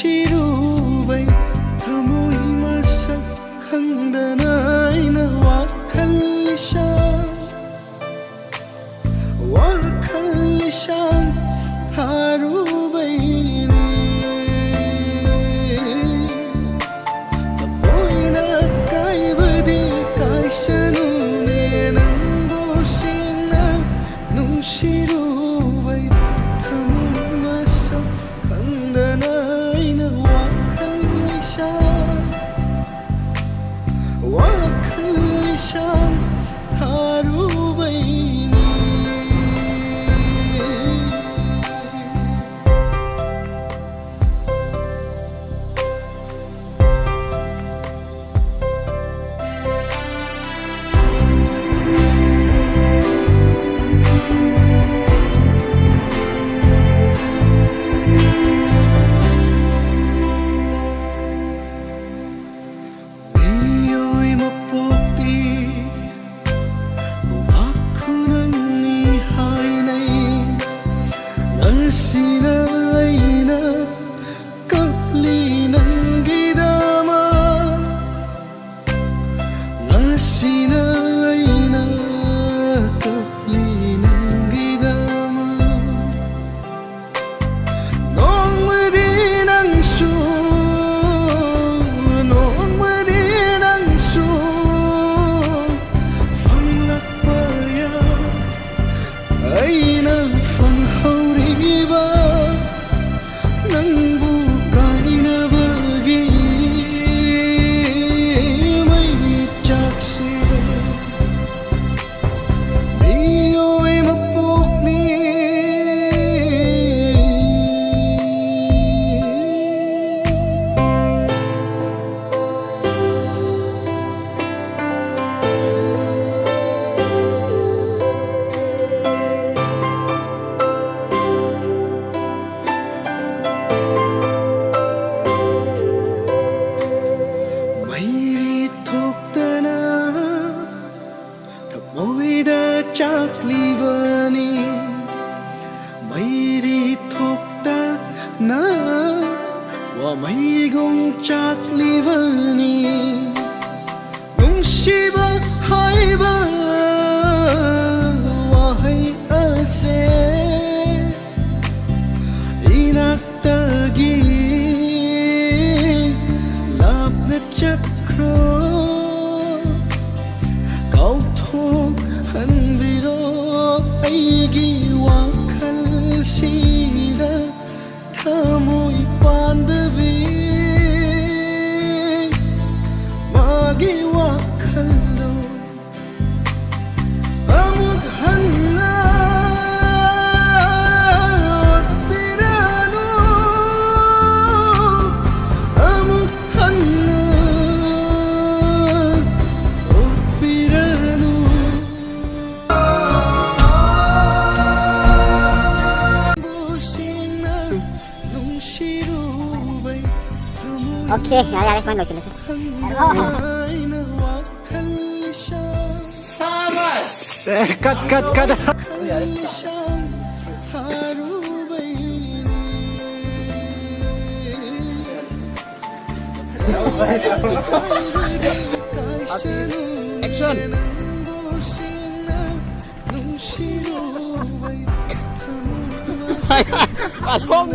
ꯅꯨꯡꯁꯤꯔꯨꯕꯩ ꯊꯃꯣꯏ ꯃꯁꯛ ꯈꯪꯗꯅ ꯑꯩꯅ ꯋꯥꯈꯜ ꯂꯤꯁꯥꯡ ꯊꯥꯔꯨꯕꯩꯅꯤ ꯊꯃꯣꯏꯅ ꯀꯥꯏꯕꯗꯤ ꯀꯥꯏꯁꯅꯨꯅꯦ ꯅꯪꯕꯨ ꯁꯦꯡꯅ ꯅꯨꯡꯁꯤꯔꯨꯕꯩ ꯊꯃꯣꯏ ꯃꯁꯛ ꯈꯪꯗꯅ ꯑꯩꯅ ꯋꯥꯈꯜ ꯂꯤꯁꯥꯡ ꯊꯥꯔꯨꯕꯩꯅꯤ. ꯆꯥꯛꯂꯤꯕꯅꯤ ꯃꯩꯔꯤ ꯊꯣꯛꯇꯅ ꯋꯥꯃꯩꯒꯨꯝ ꯆꯥꯛꯂꯤꯕꯅꯤ ꯅꯨꯡꯁꯤꯕ ꯍꯥꯏꯕ ꯋꯥꯍꯩ ꯑꯁꯦ ꯏꯅꯥꯛꯇꯒꯤ ꯂꯥꯞꯅ ꯆꯠꯈ꯭ꯔꯣ ꯍꯟꯕꯤꯔꯣ ꯑꯩꯒꯤ ꯋꯥꯈꯜꯁꯤꯗ ꯊꯃꯣꯏ ꯄꯥꯟꯗꯕꯤ ꯃꯥꯒꯤ ꯋꯥꯈꯜꯗꯣ ꯑꯃꯨꯛ ꯍꯟꯅ ꯑꯣꯠꯄꯤꯔꯅꯨ ꯑꯃꯨꯛ ꯍꯟꯅ ꯑꯣꯠꯄꯤꯔꯅꯨ. Okay, yari main loisilase. Sabas! Cut. Action! Asok